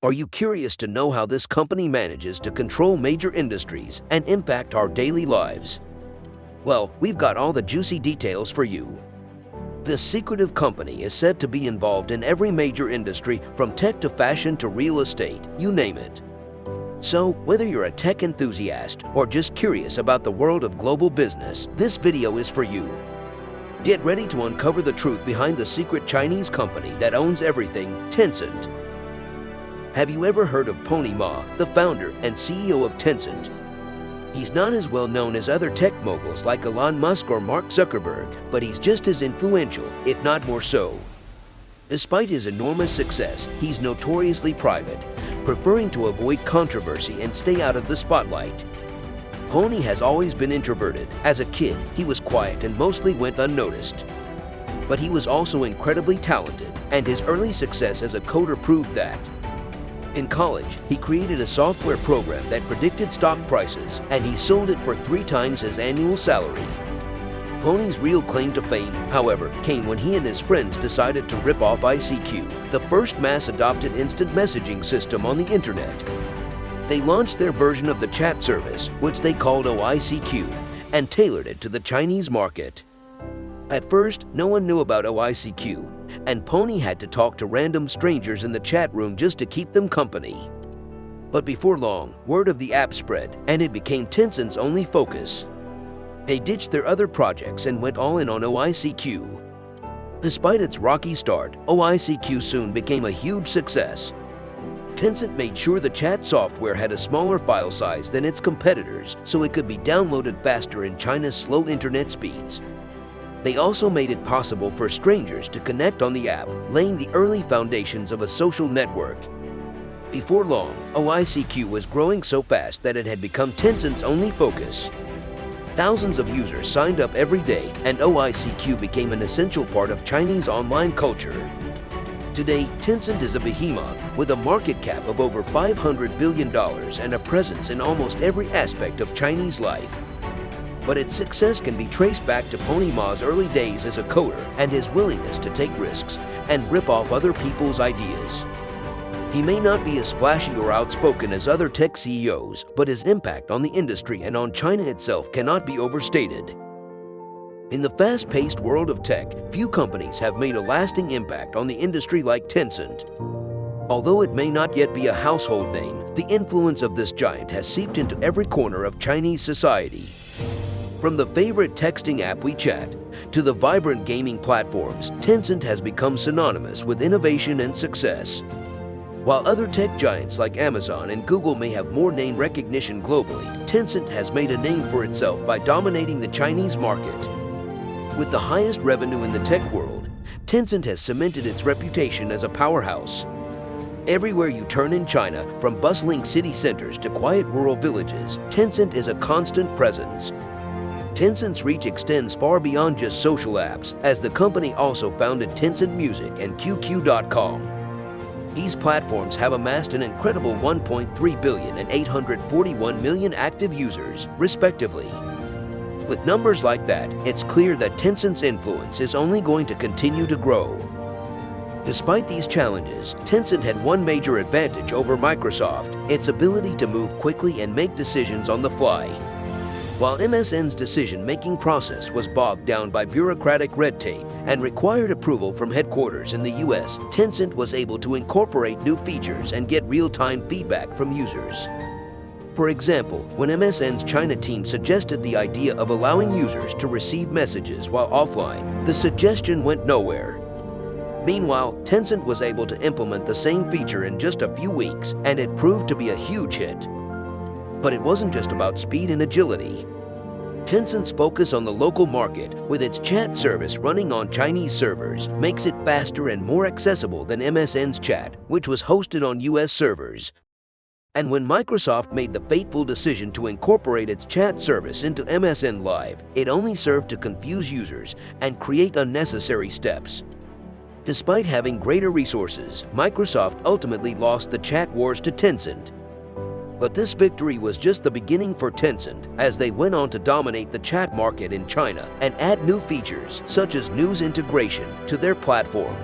Are you curious to know how this company manages to control major industries and impact our daily lives? Well, we've got all the juicy details for you. This secretive company is said to be involved in every major industry, from tech to fashion to real estate, you name it. So, whether you're a tech enthusiast or just curious about the world of global business, this video is for you. Get ready to uncover the truth behind the secret Chinese company that owns everything, Tencent. Have you ever heard of Pony Ma, the founder and CEO of Tencent? He's not as well known as other tech moguls like Elon Musk or Mark Zuckerberg, but he's just as influential, if not more so. Despite his enormous success, he's notoriously private, preferring to avoid controversy and stay out of the spotlight. Pony has always been introverted. As a kid, he was quiet and mostly went unnoticed. But he was also incredibly talented, and his early success as a coder proved that. In college, he created a software program that predicted stock prices, and he sold it for 3 times his annual salary. Pony's real claim to fame, however, came when he and his friends decided to rip off ICQ, the first mass-adopted instant messaging system on the internet. They launched their version of the chat service, which they called OICQ, and tailored it to the Chinese market. At first, no one knew about OICQ, and Pony had to talk to random strangers in the chat room just to keep them company. But before long, word of the app spread, and it became Tencent's only focus. They ditched their other projects and went all in on OICQ. Despite its rocky start, OICQ soon became a huge success. Tencent made sure the chat software had a smaller file size than its competitors, so it could be downloaded faster in China's slow internet speeds. They also made it possible for strangers to connect on the app, laying the early foundations of a social network. Before long, OICQ was growing so fast that it had become Tencent's only focus. Thousands of users signed up every day, and OICQ became an essential part of Chinese online culture. Today, Tencent is a behemoth with a market cap of over $500 billion and a presence in almost every aspect of Chinese life. But its success can be traced back to Pony Ma's early days as a coder and his willingness to take risks and rip off other people's ideas. He may not be as flashy or outspoken as other tech CEOs, but his impact on the industry and on China itself cannot be overstated. In the fast-paced world of tech, few companies have made a lasting impact on the industry like Tencent. Although it may not yet be a household name, the influence of this giant has seeped into every corner of Chinese society. From the favorite texting app WeChat to the vibrant gaming platforms, Tencent has become synonymous with innovation and success. While other tech giants like Amazon and Google may have more name recognition globally, Tencent has made a name for itself by dominating the Chinese market. With the highest revenue in the tech world, Tencent has cemented its reputation as a powerhouse. Everywhere you turn in China, from bustling city centers to quiet rural villages, Tencent is a constant presence. Tencent's reach extends far beyond just social apps, as the company also founded Tencent Music and QQ.com. These platforms have amassed an incredible 1.3 billion and 841 million active users, respectively. With numbers like that, it's clear that Tencent's influence is only going to continue to grow. Despite these challenges, Tencent had one major advantage over Microsoft: its ability to move quickly and make decisions on the fly. While MSN's decision-making process was bogged down by bureaucratic red tape and required approval from headquarters in the US, Tencent was able to incorporate new features and get real-time feedback from users. For example, when MSN's China team suggested the idea of allowing users to receive messages while offline, the suggestion went nowhere. Meanwhile, Tencent was able to implement the same feature in just a few weeks, and it proved to be a huge hit. But it wasn't just about speed and agility. Tencent's focus on the local market, with its chat service running on Chinese servers, makes it faster and more accessible than MSN's chat, which was hosted on US servers. And when Microsoft made the fateful decision to incorporate its chat service into MSN Live, it only served to confuse users and create unnecessary steps. Despite having greater resources, Microsoft ultimately lost the chat wars to Tencent. But this victory was just the beginning for Tencent, as they went on to dominate the chat market in China and add new features such as news integration to their platform.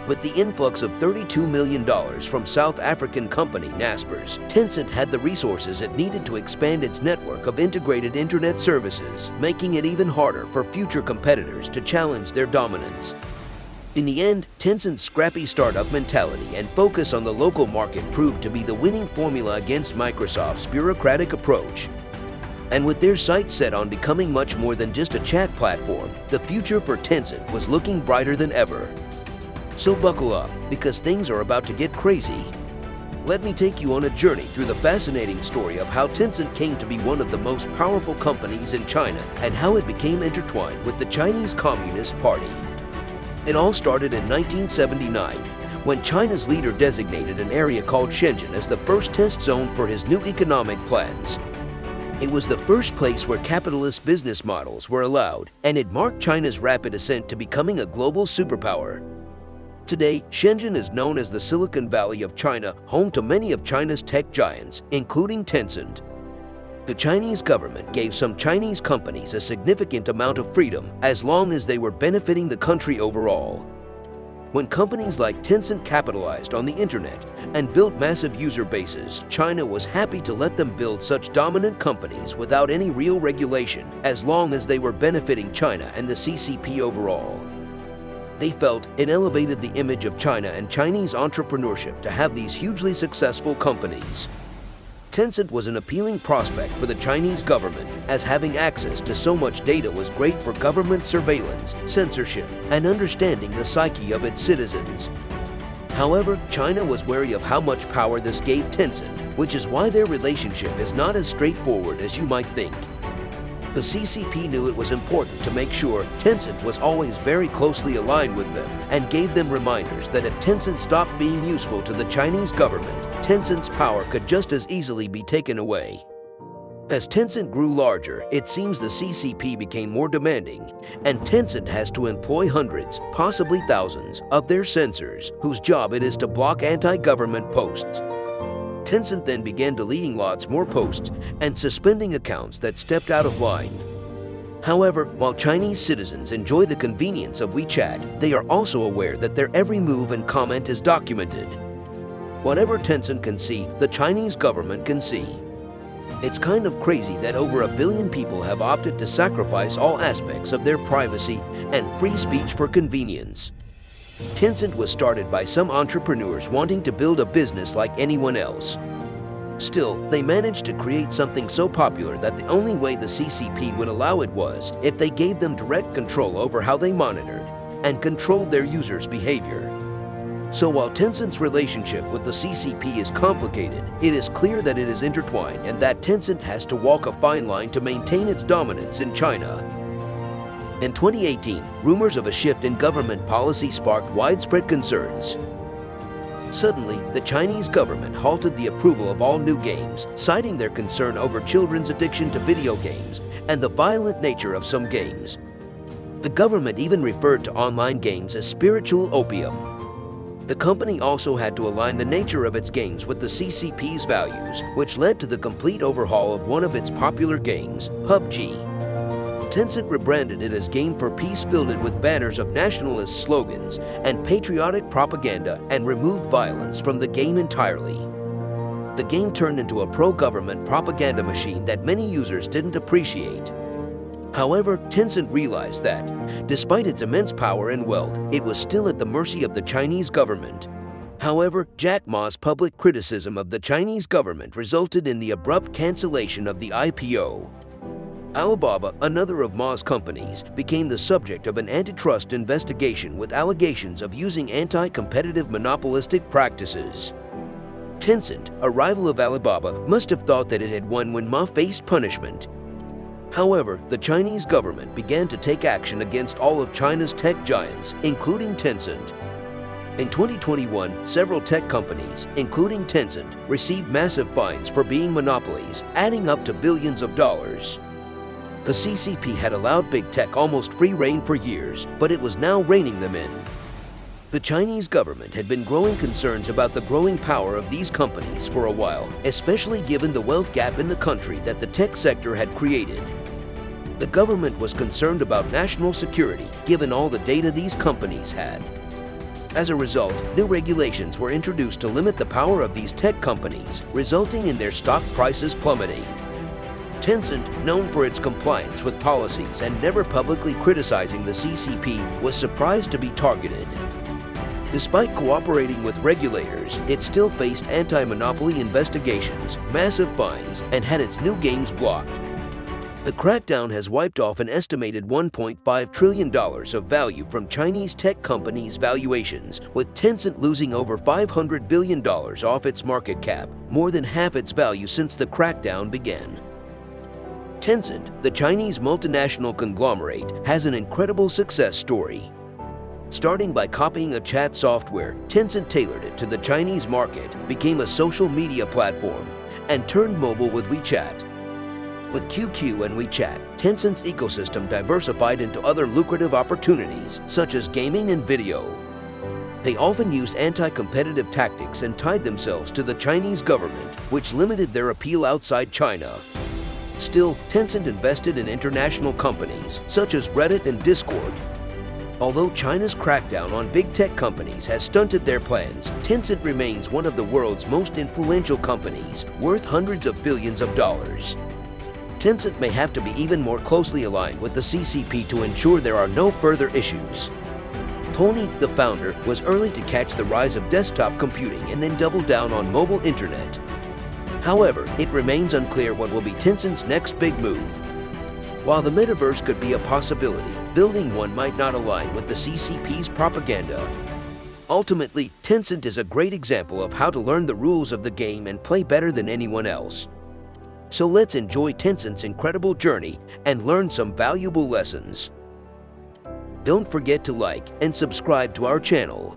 With the influx of $32 million from South African company Naspers, Tencent had the resources it needed to expand its network of integrated internet services, making it even harder for future competitors to challenge their dominance. In the end, Tencent's scrappy startup mentality and focus on the local market proved to be the winning formula against Microsoft's bureaucratic approach. And with their sights set on becoming much more than just a chat platform, the future for Tencent was looking brighter than ever. So buckle up, because things are about to get crazy. Let me take you on a journey through the fascinating story of how Tencent came to be one of the most powerful companies in China and how it became intertwined with the Chinese Communist Party. It all started in 1979, when China's leader designated an area called Shenzhen as the first test zone for his new economic plans. It was the first place where capitalist business models were allowed, and it marked China's rapid ascent to becoming a global superpower. Today, Shenzhen is known as the Silicon Valley of China, home to many of China's tech giants, including Tencent. The Chinese government gave some Chinese companies a significant amount of freedom as long as they were benefiting the country overall. When companies like Tencent capitalized on the internet and built massive user bases, China was happy to let them build such dominant companies without any real regulation as long as they were benefiting China and the CCP overall. They felt it elevated the image of China and Chinese entrepreneurship to have these hugely successful companies. Tencent was an appealing prospect for the Chinese government, as having access to so much data was great for government surveillance, censorship, and understanding the psyche of its citizens. However, China was wary of how much power this gave Tencent, which is why their relationship is not as straightforward as you might think. The CCP knew it was important to make sure Tencent was always very closely aligned with them and gave them reminders that if Tencent stopped being useful to the Chinese government, Tencent's power could just as easily be taken away. As Tencent grew larger, it seems the CCP became more demanding, and Tencent has to employ hundreds, possibly thousands, of their censors, whose job it is to block anti-government posts. Tencent then began deleting lots more posts and suspending accounts that stepped out of line. However, while Chinese citizens enjoy the convenience of WeChat, they are also aware that their every move and comment is documented. Whatever Tencent can see, the Chinese government can see. It's kind of crazy that over 1 billion people have opted to sacrifice all aspects of their privacy and free speech for convenience. Tencent was started by some entrepreneurs wanting to build a business like anyone else. Still, they managed to create something so popular that the only way the CCP would allow it was if they gave them direct control over how they monitored and controlled their users' behavior. So while Tencent's relationship with the CCP is complicated, it is clear that it is intertwined and that Tencent has to walk a fine line to maintain its dominance in China. In 2018, rumors of a shift in government policy sparked widespread concerns. Suddenly, the Chinese government halted the approval of all new games, citing their concern over children's addiction to video games and the violent nature of some games. The government even referred to online games as spiritual opium. The company also had to align the nature of its games with the CCP's values, which led to the complete overhaul of one of its popular games, PUBG. Tencent rebranded it as Game for Peace, filled it with banners of nationalist slogans and patriotic propaganda, and removed violence from the game entirely. The game turned into a pro-government propaganda machine that many users didn't appreciate. However, Tencent realized that, despite its immense power and wealth, it was still at the mercy of the Chinese government. However, Jack Ma's public criticism of the Chinese government resulted in the abrupt cancellation of the IPO. Alibaba, another of Ma's companies, became the subject of an antitrust investigation with allegations of using anti-competitive monopolistic practices. Tencent, a rival of Alibaba, must have thought that it had won when Ma faced punishment. However, the Chinese government began to take action against all of China's tech giants, including Tencent. In 2021, several tech companies, including Tencent, received massive fines for being monopolies, adding up to billions of dollars. The CCP had allowed big tech almost free rein for years, but it was now reining them in. The Chinese government had been growing concerns about the growing power of these companies for a while, especially given the wealth gap in the country that the tech sector had created. The government was concerned about national security, given all the data these companies had. As a result, new regulations were introduced to limit the power of these tech companies, resulting in their stock prices plummeting. Tencent, known for its compliance with policies and never publicly criticizing the CCP, was surprised to be targeted. Despite cooperating with regulators, it still faced anti-monopoly investigations, massive fines, and had its new games blocked. The crackdown has wiped off an estimated $1.5 trillion of value from Chinese tech companies' valuations, with Tencent losing over $500 billion off its market cap, more than half its value since the crackdown began. Tencent, the Chinese multinational conglomerate, has an incredible success story. Starting by copying a chat software, Tencent tailored it to the Chinese market, became a social media platform, and turned mobile with WeChat. With QQ and WeChat, Tencent's ecosystem diversified into other lucrative opportunities, such as gaming and video. They often used anti-competitive tactics and tied themselves to the Chinese government, which limited their appeal outside China. Still, Tencent invested in international companies, such as Reddit and Discord. Although China's crackdown on big tech companies has stunted their plans, Tencent remains one of the world's most influential companies, worth hundreds of billions of dollars. Tencent may have to be even more closely aligned with the CCP to ensure there are no further issues. Tony, the founder, was early to catch the rise of desktop computing and then doubled down on mobile internet. However, it remains unclear what will be Tencent's next big move. While the metaverse could be a possibility, building one might not align with the CCP's propaganda. Ultimately, Tencent is a great example of how to learn the rules of the game and play better than anyone else. So let's enjoy Tencent's incredible journey and learn some valuable lessons. Don't forget to like and subscribe to our channel.